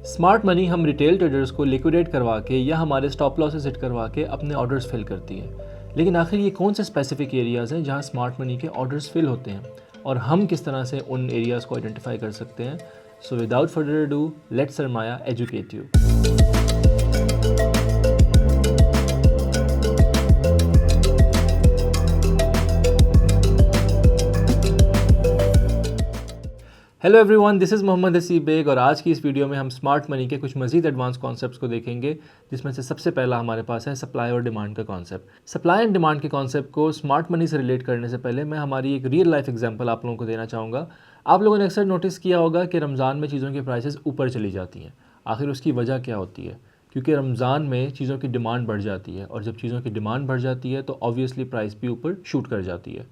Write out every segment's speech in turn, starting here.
Smart money हम retail traders को liquidate करवा के या हमारे स्टॉप लॉसेस हिट करवा के अपने ऑर्डर्स फिल करती है। लेकिन आखिर ये कौन से स्पेसिफिक एरियाज़ हैं जहाँ स्मार्ट मनी के ऑर्डर्स फिल होते हैं और हम किस तरह से उन एरियाज़ को आइडेंटिफाई कर सकते हैं। So without further ado let Sarmaya educate you. Hello everyone, this is Mohammad Haseeb Baig और आज की इस वीडियो में हम स्मार्ट मनी के कुछ मज़ीद एडवांस कॉन्सेप्ट्स को देखेंगे, जिसमें से सबसे पहला हमारे पास है सप्लाई और डिमांड का कॉन्सेप्ट। सप्लाई एंड डिमांड के कॉन्सेप्ट को स्मार्ट मनी से रिलेट करने से पहले मैं हमारी एक रियल लाइफ एग्जांपल आप लोगों को देना चाहूँगा। आप लोगों ने अक्सर नोटिस किया होगा कि रमज़ान में चीज़ों की प्राइसेस ऊपर चली जाती हैं। आखिर उसकी वजह क्या होती है? क्योंकि रमज़ान में चीज़ों की डिमांड बढ़ जाती है और जब चीज़ों की डिमांड बढ़ जाती है तो ऑब्वियसली प्राइस भी ऊपर शूट कर जाती है।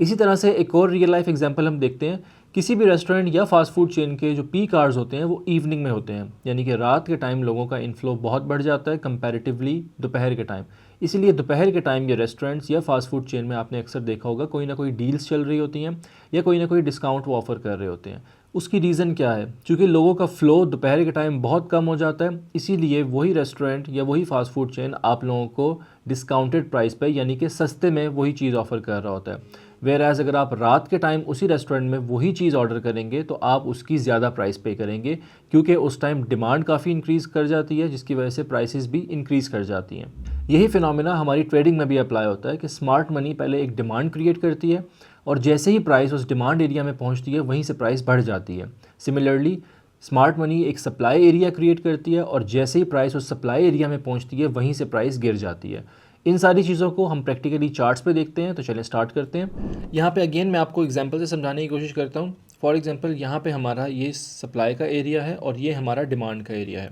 इसी तरह से एक और रियल लाइफ एग्जांपल हम देखते हैं। किसी भी रेस्टोरेंट या फास्ट फूड चेन के जो पीक आवर्स होते हैं वो इवनिंग में होते हैं, यानी कि रात के टाइम लोगों का इनफ्लो बहुत बढ़ जाता है कंपैरेटिवली दोपहर के टाइम। इसीलिए दोपहर के टाइम ये रेस्टोरेंट्स या फास्ट फूड चेन में आपने अक्सर देखा होगा कोई ना कोई डील्स चल रही होती हैं या कोई ना कोई डिस्काउंट वो ऑफ़र कर रहे होते हैं। उसकी रीज़न क्या है? क्योंकि लोगों का फ़्लो दोपहर के टाइम बहुत कम हो जाता है, इसीलिए वही रेस्टोरेंट या वही फास्ट फूड चेन आप लोगों को डिस्काउंटेड प्राइस पे यानी कि सस्ते में वही चीज़ ऑफ़र कर रहा होता है। वेयर एज़ अगर आप रात के टाइम उसी रेस्टोरेंट में वही चीज़ ऑर्डर करेंगे तो आप उसकी ज़्यादा प्राइस पे करेंगे, क्योंकि उस टाइम डिमांड काफ़ी इंक्रीज़ कर जाती है, जिसकी वजह से प्राइसेस भी इंक्रीज़ कर जाती हैं। यही फिनोमेना हमारी ट्रेडिंग में भी अप्लाई होता है कि स्मार्ट मनी पहले एक डिमांड क्रिएट करती है और जैसे ही प्राइस उस डिमांड एरिया में पहुंचती है वहीं से प्राइस बढ़ जाती है। सिमिलरली स्मार्ट मनी एक सप्लाई एरिया क्रिएट करती है और जैसे ही प्राइस उस सप्लाई एरिया में पहुंचती है वहीं से प्राइस गिर जाती है। इन सारी चीज़ों को हम प्रैक्टिकली चार्ट्स पे देखते हैं, तो चलें स्टार्ट करते हैं। यहाँ पे अगेन मैं आपको एग्जांपल से समझाने की कोशिश करता हूँ। फॉर एग्जांपल यहाँ पे हमारा ये सप्लाई का एरिया है और ये हमारा डिमांड का एरिया है।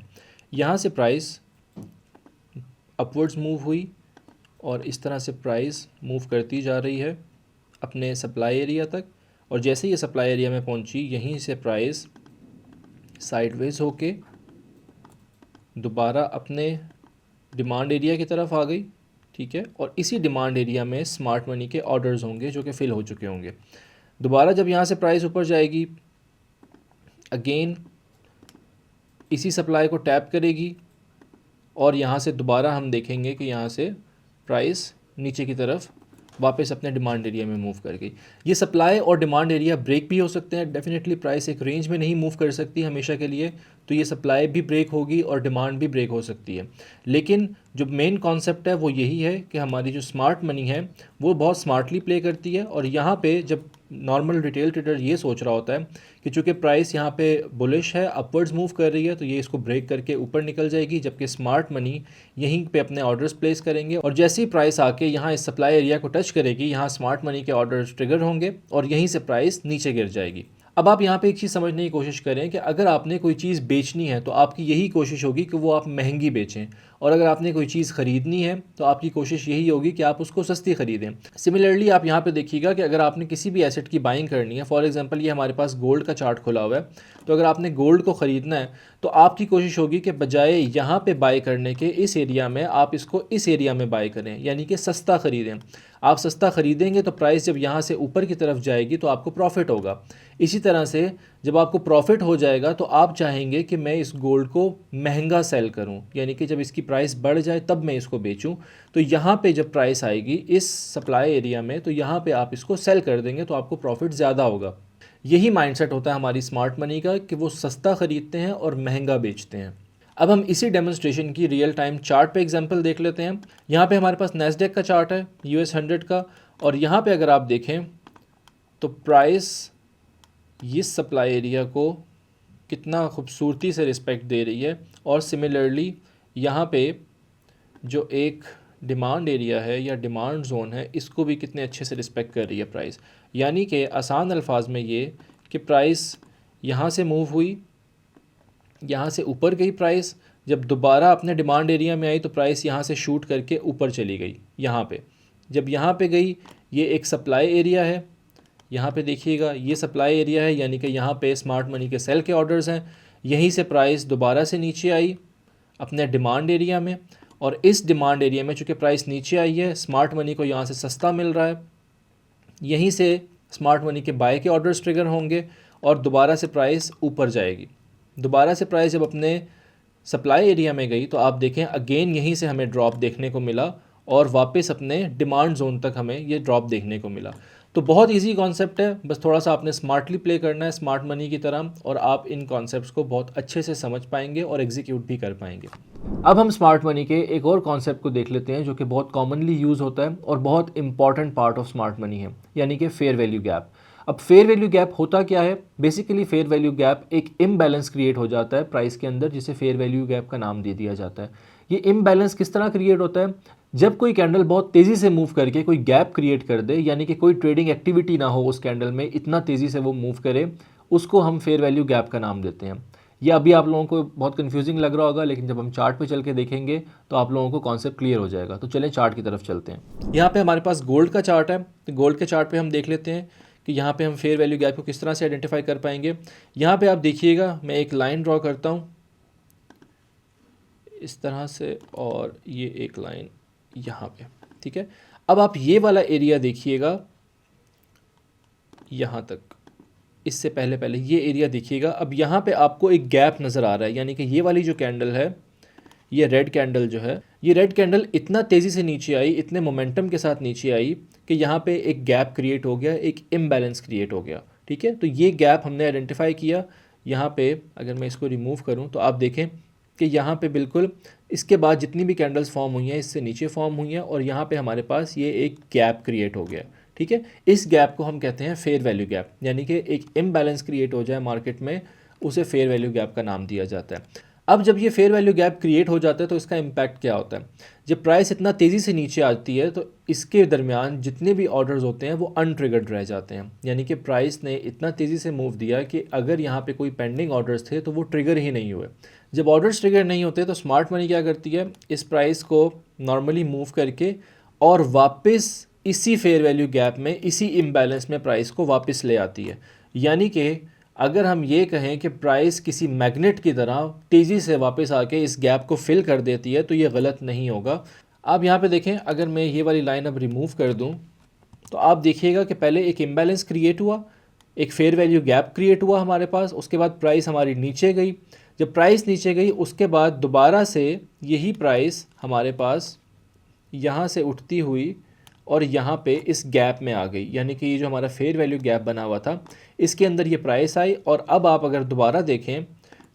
यहाँ से प्राइस अपवर्ड्स मूव हुई और इस तरह से प्राइस मूव करती जा रही है अपने सप्लाई एरिया तक, और जैसे ये सप्लाई एरिया में पहुँची यहीं से प्राइस साइडवेज होके दोबारा अपने डिमांड एरिया की तरफ आ गई। ठीक है, और इसी डिमांड एरिया में स्मार्ट मनी के ऑर्डर्स होंगे जो कि फिल हो चुके होंगे। दोबारा जब यहाँ से प्राइस ऊपर जाएगी अगेन इसी सप्लाई को टैप करेगी और यहाँ से दोबारा हम देखेंगे कि यहाँ से प्राइस नीचे की तरफ वापस अपने डिमांड एरिया में मूव कर गई। ये सप्लाई और डिमांड एरिया ब्रेक भी हो सकते हैं। डेफिनेटली प्राइस एक रेंज में नहीं मूव कर सकती हमेशा के लिए, तो ये सप्लाई भी ब्रेक होगी और डिमांड भी ब्रेक हो सकती है। लेकिन जो मेन कॉन्सेप्ट है वो यही है कि हमारी जो स्मार्ट मनी है वो बहुत स्मार्टली प्ले करती है। और यहाँ पे जब नॉर्मल रिटेल ट्रेडर ये सोच रहा होता है कि चूँकि प्राइस यहाँ पे बुलिश है, अपवर्ड्स मूव कर रही है, तो ये इसको ब्रेक करके ऊपर निकल जाएगी, जबकि स्मार्ट मनी यहीं पे अपने ऑर्डर्स प्लेस करेंगे और जैसे ही प्राइस आके यहाँ इस सप्लाई एरिया को टच करेगी यहाँ स्मार्ट मनी के ऑर्डर्स ट्रिगर होंगे और यहीं से प्राइस नीचे गिर जाएगी। अब आप यहाँ पे एक चीज़ समझने की कोशिश करें कि अगर आपने कोई चीज़ बेचनी है तो आपकी यही कोशिश होगी कि वो आप महंगी बेचें, और अगर आपने कोई चीज़ ख़रीदनी है तो आपकी कोशिश यही होगी कि आप उसको सस्ती ख़रीदें। सिमिलरली आप यहाँ पे देखिएगा कि अगर आपने किसी भी एसेट की बाइंग करनी है, फॉर एग्जांपल ये हमारे पास गोल्ड का चार्ट खुला हुआ है, तो अगर आपने गोल्ड को ख़रीदना है तो आपकी कोशिश होगी कि बजाय यहाँ पे बाय करने के इस एरिया में आप इसको इस एरिया में बाय करें, यानी कि सस्ता ख़रीदें। आप सस्ता ख़रीदेंगे तो प्राइस जब यहाँ से ऊपर की तरफ जाएगी तो आपको प्रॉफिट होगा। इसी तरह से जब आपको प्रॉफिट हो जाएगा तो आप चाहेंगे कि मैं इस गोल्ड को महंगा सेल करूं, यानी कि जब इसकी प्राइस बढ़ जाए तब मैं इसको बेचूं। तो यहाँ पे जब प्राइस आएगी इस सप्लाई एरिया में तो यहाँ पे आप इसको सेल कर देंगे तो आपको प्रॉफिट ज़्यादा होगा। यही माइंडसेट होता है हमारी स्मार्ट मनी का कि वो सस्ता ख़रीदते हैं और महंगा बेचते हैं। अब हम इसी डेमोन्स्ट्रेशन की रियल टाइम चार्ट पे एग्जांपल देख लेते हैं। यहाँ पे हमारे पास नैस्डैक का चार्ट है US 100 का, और यहाँ पे अगर आप देखें तो प्राइस इस सप्लाई एरिया को कितना खूबसूरती से रिस्पेक्ट दे रही है, और सिमिलरली यहाँ पे जो एक डिमांड एरिया है या डिमांड जोन है इसको भी कितने अच्छे से रिस्पेक्ट कर रही है प्राइस। यानी कि आसान अल्फाज में ये कि प्राइस यहाँ से मूव हुई, यहाँ से ऊपर गई प्राइस, जब दोबारा अपने डिमांड एरिया में आई तो प्राइस यहाँ से शूट करके ऊपर चली गई। यहाँ पे जब यहाँ पे गई ये एक सप्लाई एरिया है, यहाँ पे देखिएगा ये सप्लाई एरिया है, यानी कि यहाँ पे स्मार्ट मनी के सेल के ऑर्डर्स हैं। यहीं से प्राइस दोबारा से नीचे आई अपने डिमांड एरिया में, और इस डिमांड एरिया में चूँकि प्राइस नीचे आई है स्मार्ट मनी को यहाँ से सस्ता मिल रहा है, यहीं से स्मार्ट मनी के बाय के ऑर्डर्स ट्रिगर होंगे और दोबारा से प्राइस ऊपर जाएगी। दोबारा से प्राइस जब अपने सप्लाई एरिया में गई तो आप देखें अगेन यहीं से हमें ड्रॉप देखने को मिला और वापस अपने डिमांड जोन तक हमें ये ड्रॉप देखने को मिला। तो बहुत इजी कॉन्सेप्ट है, बस थोड़ा सा आपने स्मार्टली प्ले करना है स्मार्ट मनी की तरह, और आप इन कॉन्सेप्ट्स को बहुत अच्छे से समझ पाएंगे और एग्जीक्यूट भी कर पाएंगे। अब हम स्मार्ट मनी के एक और कॉन्सेप्ट को देख लेते हैं जो कि बहुत कॉमनली यूज़ होता है और बहुत important part of smart money है, यानी कि फेयर वैल्यू गैप। अब फेयर वैल्यू गैप होता क्या है? बेसिकली फेयर वैल्यू गैप एक इम्बैलेंस क्रिएट हो जाता है प्राइस के अंदर, जिसे फेयर वैल्यू गैप का नाम दे दिया जाता है। ये इम्बैलेंस किस तरह क्रिएट होता है? जब कोई कैंडल बहुत तेज़ी से मूव करके कोई गैप क्रिएट कर दे, यानी कि कोई ट्रेडिंग एक्टिविटी ना हो उस कैंडल में, इतना तेज़ी से वो मूव करे, उसको हम फेयर वैल्यू गैप का नाम देते हैं। ये अभी आप लोगों को बहुत कंफ्यूजिंग लग रहा होगा, लेकिन जब हम चार्ट पे चल के देखेंगे तो आप लोगों को कॉन्सेप्ट क्लियर हो जाएगा। तो चलें चार्ट की तरफ चलते हैं। यहाँ पे हमारे पास गोल्ड का चार्ट है, तो गोल्ड के चार्ट पे हम देख लेते हैं कि यहाँ पे हम फेयर वैल्यू गैप को किस तरह से आइडेंटिफाई कर पाएंगे। यहाँ पे आप देखिएगा, मैं एक लाइन ड्रॉ करता हूँ इस तरह से, और ये एक लाइन यहाँ पे, ठीक है। अब आप ये वाला एरिया देखिएगा यहाँ तक, इससे पहले पहले ये एरिया देखिएगा। अब यहाँ पे आपको एक गैप नज़र आ रहा है, यानी कि ये वाली जो कैंडल है, ये रेड कैंडल जो है, ये रेड कैंडल इतना तेज़ी से नीचे आई, इतने मोमेंटम के साथ नीचे आई कि यहाँ पे एक गैप क्रिएट हो गया, एक इम्बैलेंस क्रिएट हो गया, ठीक है। तो ये गैप हमने आइडेंटिफाई किया। यहाँ पे अगर मैं इसको रिमूव करूँ तो आप देखें कि यहाँ पे बिल्कुल इसके बाद जितनी भी कैंडल्स फॉर्म हुई हैं इससे नीचे फॉर्म हुई हैं, और यहाँ पे हमारे पास ये एक गैप क्रिएट हो गया, ठीक है। इस गैप को हम कहते हैं फेयर वैल्यू गैप, यानी कि एक इम्बैलेंस क्रिएट हो जाए मार्केट में, उसे फेयर वैल्यू गैप का नाम दिया जाता है। अब जब ये फेयर वैल्यू गैप क्रिएट हो जाता है तो इसका इम्पैक्ट क्या होता है? जब प्राइस इतना तेज़ी से नीचे आती है तो इसके दरमियान जितने भी ऑर्डर्स होते हैं वो अनट्रिगर्ड रह जाते हैं, यानी कि प्राइस ने इतना तेज़ी से मूव दिया कि अगर यहाँ पे कोई पेंडिंग ऑर्डर्स थे तो वो ट्रिगर ही नहीं हुए। जब ऑर्डर्स ट्रिगर नहीं होते तो स्मार्ट मनी क्या करती है, इस प्राइस को नॉर्मली मूव करके और वापस इसी फेयर वैल्यू गैप में, इसी इम्बैलेंस में प्राइस को वापस ले आती है। यानी कि अगर हम ये कहें कि प्राइस किसी मैग्नेट की तरह तेज़ी से वापस आके इस गैप को फिल कर देती है तो ये गलत नहीं होगा। आप यहाँ पे देखें, अगर मैं ये वाली लाइन अब रिमूव कर दूँ तो आप देखिएगा कि पहले एक इम्बैलेंस क्रिएट हुआ, एक फेयर वैल्यू गैप क्रिएट हुआ हमारे पास, उसके बाद प्राइस हमारी नीचे गई। जब प्राइस नीचे गई उसके बाद दोबारा से यही प्राइस हमारे पास यहाँ से उठती हुई और यहाँ पे इस गैप में आ गई, यानी कि ये जो हमारा फेयर वैल्यू गैप बना हुआ था इसके अंदर ये प्राइस आई, और अब आप अगर दोबारा देखें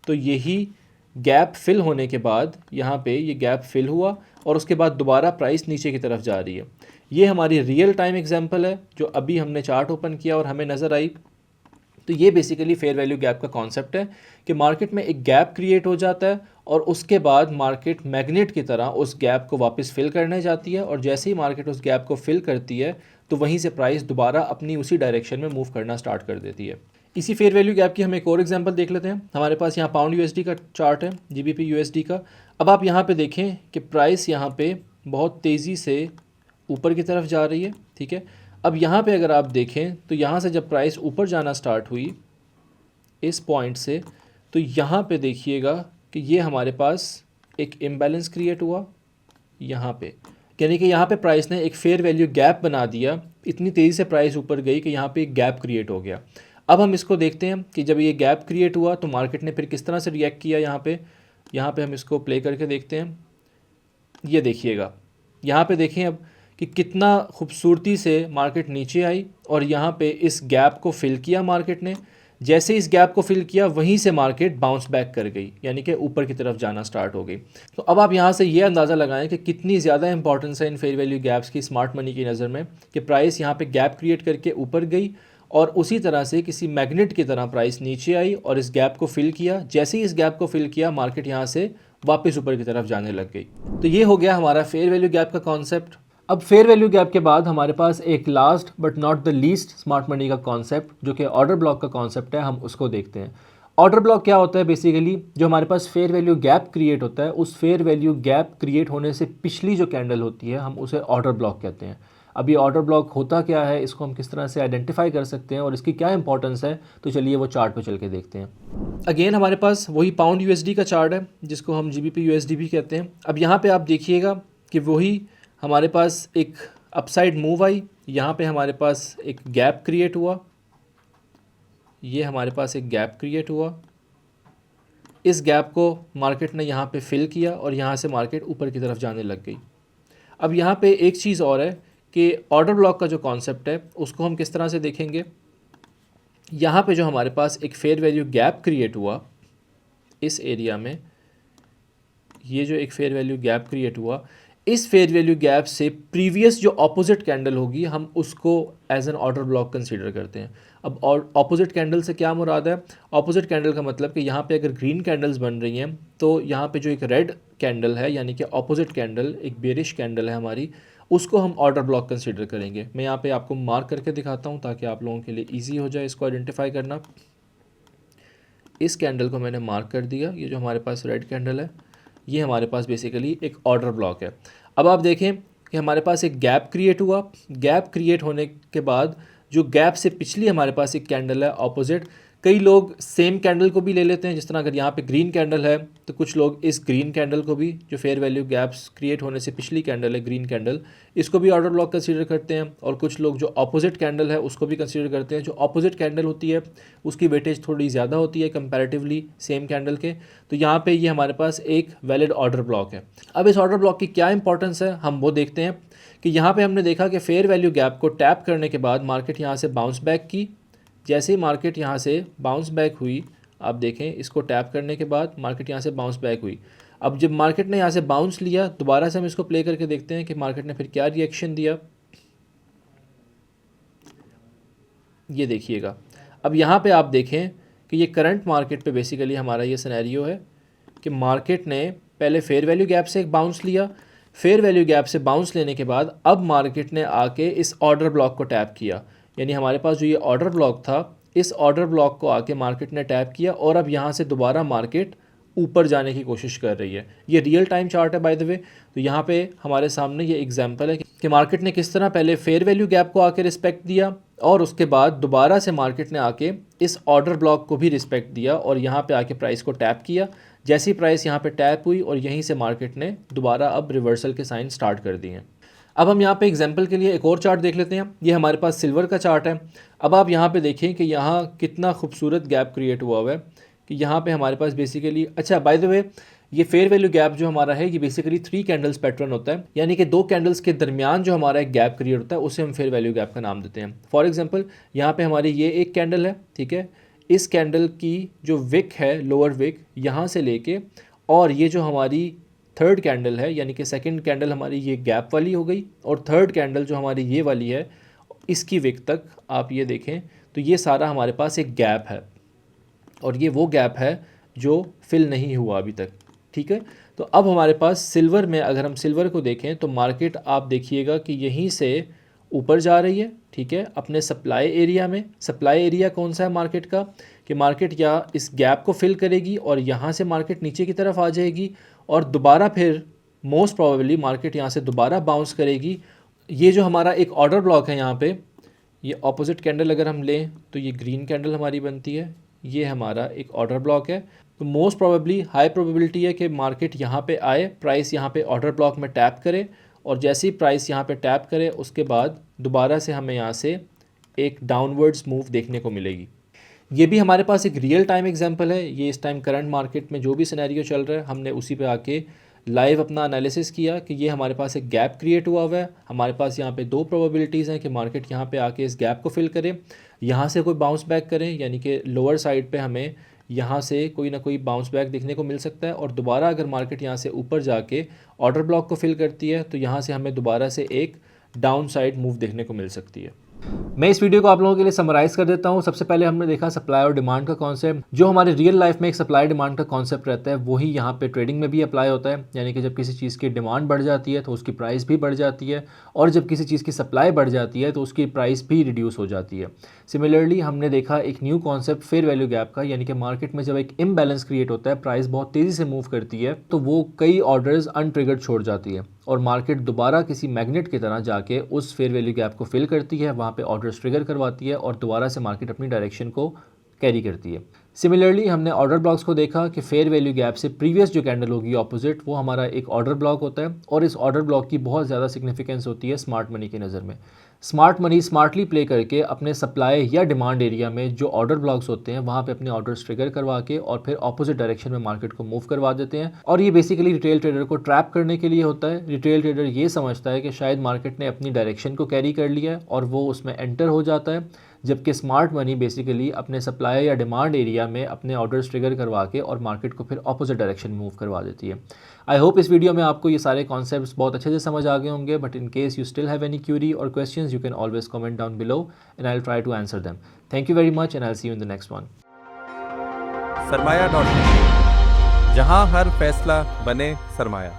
तो यही गैप फिल होने के बाद यहाँ पे ये गैप फिल हुआ और उसके बाद दोबारा प्राइस नीचे की तरफ जा रही है। ये हमारी रियल टाइम एग्जांपल है जो अभी हमने चार्ट ओपन किया और हमें नज़र आई। तो ये बेसिकली फेयर वैल्यू गैप का कॉन्सेप्ट है कि मार्केट में एक गैप क्रिएट हो जाता है और उसके बाद मार्केट मैग्नेट की तरह उस गैप को वापस फिल करने जाती है, और जैसे ही मार्केट उस गैप को फिल करती है तो वहीं से प्राइस दोबारा अपनी उसी डायरेक्शन में मूव करना स्टार्ट कर देती है। इसी फेयर वैल्यू गैप की हम एक और एग्जांपल देख लेते हैं। हमारे पास यहाँ पाउंड यूएसडी का चार्ट है, जीबीपी यूएसडी का। अब आप यहाँ पे देखें कि प्राइस यहाँ पे बहुत तेज़ी से ऊपर की तरफ जा रही है, ठीक है। अब यहाँ पे अगर आप देखें तो यहाँ से जब प्राइस ऊपर जाना स्टार्ट हुई इस पॉइंट से, तो यहाँ पे देखिएगा कि ये हमारे पास एक इम्बैलेंस क्रिएट हुआ यहाँ पे, यानी कि यहाँ पे प्राइस ने एक फेयर वैल्यू गैप बना दिया। इतनी तेज़ी से प्राइस ऊपर गई कि यहाँ पे एक गैप क्रिएट हो गया। अब हम इसको देखते हैं कि जब ये गैप क्रिएट हुआ तो मार्केट ने फिर किस तरह से रिएक्ट किया। यहाँ पे हम इसको प्ले करके देखते हैं। ये देखिएगा, यहाँ पे देखें अब कि कितना खूबसूरती से मार्केट नीचे आई और यहाँ पे इस गैप को फिल किया मार्केट ने। जैसे इस गैप को फिल किया वहीं से मार्केट बाउंस बैक कर गई, यानी कि ऊपर की तरफ जाना स्टार्ट हो गई। तो अब आप यहाँ से ये अंदाज़ा लगाएं कि कितनी ज़्यादा इंपॉर्टेंस है इन फेयर वैल्यू गैप्स की स्मार्ट मनी की नज़र में, कि प्राइस यहाँ पे गैप क्रिएट करके ऊपर गई और उसी तरह से किसी मैग्नेट की तरह प्राइस नीचे आई और इस गैप को फिल किया। जैसे ही इस गैप को फिल किया मार्केट यहाँ से वापस ऊपर की तरफ जाने लग गई। तो ये हो गया हमारा फेयर वैल्यू गैप का कॉन्सेप्ट। अब फेयर वैल्यू गैप के बाद हमारे पास एक last but not the least smart money का कॉन्सेप्ट जो कि ऑर्डर ब्लॉक का कॉन्सेप्ट है, हम उसको देखते हैं। ऑर्डर ब्लॉक क्या होता है? बेसिकली जो हमारे पास फेयर वैल्यू गैप क्रिएट होता है, उस फेयर वैल्यू गैप क्रिएट होने से पिछली जो कैंडल होती है हम उसे ऑर्डर ब्लॉक कहते हैं। अब ये ऑर्डर ब्लॉक होता क्या है, इसको हम किस तरह से आइडेंटिफाई कर सकते हैं और इसकी क्या इंपॉर्टेंस है, तो चलिए वो चार्ट पे चल के देखते हैं। अगेन हमारे पास वही पाउंड यूएसडी का चार्ट है जिसको हम जीबीपी यूएसडी भी कहते हैं। अब यहाँ पे आप देखिएगा कि वही हमारे पास एक अपसाइड मूव आई, यहाँ पे हमारे पास एक गैप क्रिएट हुआ, ये हमारे पास एक गैप क्रिएट हुआ, इस गैप को मार्केट ने यहाँ पे फिल किया और यहाँ से मार्केट ऊपर की तरफ जाने लग गई। अब यहाँ पे एक चीज़ और है कि ऑर्डर ब्लॉक का जो कॉन्सेप्ट है उसको हम किस तरह से देखेंगे। यहाँ पे जो हमारे पास एक फेयर वैल्यू गैप क्रिएट हुआ इस एरिया में, ये जो एक फेयर वैल्यू गैप क्रिएट हुआ, इस फेयर वैल्यू गैप से प्रीवियस जो ऑपोजिट कैंडल होगी हम उसको as an order block consider करते हैं। अब ऑपोजिट कैंडल से क्या मुराद है? ऑपोजिट कैंडल का मतलब कि यहाँ पे अगर ग्रीन कैंडल्स बन रही हैं तो यहाँ पे जो एक रेड कैंडल है यानी कि ऑपोजिट कैंडल, एक बेरिश कैंडल है हमारी, उसको हम ऑर्डर ब्लॉक कंसीडर करेंगे। मैं यहाँ पे आपको मार्क करके दिखाता हूँ ताकि आप लोगों के लिए ईजी हो जाए इसको आइडेंटिफाई करना। इस कैंडल को मैंने मार्क कर दिया, ये जो हमारे पास रेड कैंडल है ये हमारे पास बेसिकली एक ऑर्डर ब्लॉक है। अब आप देखें कि हमारे पास एक गैप क्रिएट हुआ, गैप क्रिएट होने के बाद जो गैप से पिछली हमारे पास एक कैंडल है ऑपोजिट, कई लोग सेम कैंडल को भी ले लेते हैं। जिस तरह अगर यहाँ पे ग्रीन कैंडल है तो कुछ लोग इस ग्रीन कैंडल को भी, जो फेयर वैल्यू गैप्स क्रिएट होने से पिछली कैंडल है ग्रीन कैंडल, इसको भी ऑर्डर ब्लॉक कंसीडर करते हैं। और कुछ लोग जो ऑपोजिट कैंडल है उसको भी कंसीडर करते हैं। जो ऑपोजिट कैंडल होती है उसकी वेटेज थोड़ी ज़्यादा होती है कंपैरेटिवली सेम कैंडल के। तो यहाँ पे ये हमारे पास एक वैलिड ऑर्डर ब्लॉक है। अब इस ऑर्डर ब्लॉक की क्या इंपॉर्टेंस है हम वो देखते हैं कि यहाँ पे हमने देखा कि फेयर वैल्यू गैप को टैप करने के बाद मार्केट यहाँ से बाउंस बैक की। जैसे ही मार्केट यहाँ से बाउंस बैक हुई, आप देखें इसको टैप करने के बाद मार्केट यहाँ से बाउंस बैक हुई। अब जब मार्केट ने यहाँ से बाउंस लिया, दोबारा से हम इसको प्ले करके देखते हैं कि मार्केट ने फिर क्या रिएक्शन दिया। ये देखिएगा, अब यहाँ पे आप देखें कि ये करंट मार्केट पे बेसिकली हमारा ये सिनेरियो है कि मार्केट ने पहले फेयर वैल्यू गैप से एक बाउंस लिया, फेयर वैल्यू गैप से बाउंस लेने के बाद अब मार्केट ने आके इस ऑर्डर ब्लॉक को टैप किया। यानी हमारे पास जो ये ऑर्डर ब्लॉक था, इस ऑर्डर ब्लॉक को आके मार्केट ने टैप किया और अब यहाँ से दोबारा मार्केट ऊपर जाने की कोशिश कर रही है। ये रियल टाइम चार्ट है बाय द वे। तो यहाँ पे हमारे सामने ये एग्जांपल है कि मार्केट ने किस तरह पहले फेयर वैल्यू गैप को आके रिस्पेक्ट दिया और उसके बाद दोबारा से मार्केट ने आके इस ऑर्डर ब्लॉक को भी रिस्पेक्ट दिया और यहाँ पे आके प्राइस को टैप किया। जैसी प्राइस यहाँ पे टैप हुई और यहीं से मार्केट ने दोबारा अब रिवर्सल के साइन स्टार्ट कर दिए हैं। अब हम यहाँ पे एग्जांपल के लिए एक और चार्ट देख लेते हैं। ये हमारे पास सिल्वर का चार्ट है। अब आप यहाँ पे देखें कि यहाँ कितना खूबसूरत गैप क्रिएट हुआ है कि यहाँ पे हमारे पास बेसिकली, अच्छा बाय द वे, ये फेयर वैल्यू गैप जो हमारा है ये बेसिकली 3 कैंडल्स पैटर्न होता है। यानी कि 2 कैंडल्स के दरमियान जो हमारा एक गैप क्रिएट होता है उसे हम फेयर वैल्यू गैप का नाम देते हैं। फॉर एग्जाम्पल यहाँ पे हमारी ये एक कैंडल है, ठीक है। इस कैंडल की जो विक है, लोअर विक, यहाँ से लेके और ये जो हमारी थर्ड कैंडल है यानी कि सेकंड कैंडल हमारी ये गैप वाली हो गई और थर्ड कैंडल जो हमारी ये वाली है इसकी विक तक आप ये देखें तो ये सारा हमारे पास एक गैप है और ये वो गैप है जो फिल नहीं हुआ अभी तक, ठीक है। तो अब हमारे पास सिल्वर में, अगर हम सिल्वर को देखें तो मार्केट आप देखिएगा कि यहीं से ऊपर जा रही है, ठीक है, अपने सप्लाई एरिया में। सप्लाई एरिया कौन सा है मार्केट का कि मार्केट या इस गैप को फिल करेगी और यहाँ से मार्केट नीचे की तरफ आ जाएगी और दोबारा फिर मोस्ट प्रोबेबली मार्केट यहाँ से दोबारा बाउंस करेगी। ये जो हमारा एक ऑर्डर ब्लॉक है यहाँ पे, ये ऑपोजिट कैंडल अगर हम लें तो ये ग्रीन कैंडल हमारी बनती है, ये हमारा एक ऑर्डर ब्लॉक है। तो मोस्ट प्रोबेबली हाई प्रोबेबिलिटी है कि मार्केट यहाँ पे आए, प्राइस यहाँ पे ऑर्डर ब्लॉक में टैप करे और जैसे ही प्राइस यहाँ पे टैप करे उसके बाद दोबारा से हमें यहाँ से एक डाउनवर्ड्स मूव देखने को मिलेगी। ये भी हमारे पास एक रियल टाइम एग्जांपल है। ये इस टाइम करंट मार्केट में जो भी सिनेरियो चल रहा है हमने उसी पे आके लाइव अपना एनालिसिस किया कि ये हमारे पास एक गैप क्रिएट हुआ है। हमारे पास यहाँ पे 2 प्रोबेबिलिटीज़ हैं कि मार्केट यहाँ पे आके इस गैप को फिल करे, यहाँ से कोई बाउंस बैक करें यानी कि लोअर साइड पे हमें यहाँ से कोई ना कोई बाउंस बैक देखने को मिल सकता है और दोबारा अगर मार्केट यहाँ से ऊपर जाके ऑर्डर ब्लॉक को फिल करती है तो यहाँ से हमें दोबारा से एक डाउन साइड मूव देखने को मिल सकती है। मैं इस वीडियो को आप लोगों के लिए समराइज़ कर देता हूँ। सबसे पहले हमने देखा सप्लाई और डिमांड का कॉन्सेप्ट। जो हमारे रियल लाइफ में एक सप्लाई डिमांड का कॉन्सेप्ट रहता है वही यहाँ पे ट्रेडिंग में भी अप्लाई होता है। यानी कि जब किसी चीज़ की डिमांड बढ़ जाती है तो उसकी प्राइस भी बढ़ जाती है और जब किसी चीज़ की सप्लाई बढ़ जाती है तो उसकी प्राइस भी रिड्यूस हो जाती है। सिमिलरली हमने देखा एक new concept fair value gap का, यानी कि मार्केट में जब एक इम्बैलेंस क्रिएट होता है, प्राइस बहुत तेज़ी से मूव करती है तो वो कई ऑर्डर्स अनट्रिगर्ड छोड़ जाती है और मार्केट दोबारा किसी मैग्नेट की तरह जाके उस फेयर वैल्यू गैप को फिल करती है, वहाँ पे ऑर्डर्स ट्रिगर करवाती है और दोबारा से मार्केट अपनी डायरेक्शन को कैरी करती है। सिमिलरली हमने ऑर्डर ब्लॉक्स को देखा कि फेयर वैल्यू गैप से प्रीवियस जो कैंडल होगी ऑपोजिट, वो हमारा एक ऑर्डर ब्लॉक होता है और इस ऑर्डर ब्लॉक की बहुत ज़्यादा सिग्निफिकेंस होती है स्मार्ट मनी की नज़र में। स्मार्ट मनी स्मार्टली प्ले करके अपने सप्लाई या डिमांड एरिया में जो ऑर्डर ब्लॉक्स होते हैं वहाँ पे अपने ऑर्डर्स ट्रिगर करवा के और फिर ऑपोजिट डायरेक्शन में मार्केट को मूव करवा देते हैं। और ये बेसिकली रिटेल ट्रेडर को ट्रैप करने के लिए होता है। रिटेल ट्रेडर ये समझता है कि शायद मार्केट ने अपनी डायरेक्शन को कैरी कर लिया है और वो उसमें एंटर हो जाता है, जबकि स्मार्ट मनी बेसिकली अपने सप्लाई या डिमांड एरिया में अपने ऑर्डर्स ट्रिगर करवा के और मार्केट को फिर ऑपोजिट डायरेक्शन में मूव करवा देती है। आई होप इस वीडियो में आपको ये सारे कॉन्सेप्ट्स बहुत अच्छे से समझ आ गए होंगे, but in case you still have any query or questions you can always comment down below and I will try to answer them. Thank you very much and I will see you in the next one. सरमाया.com, जहां हर फैसला बने सरमाया।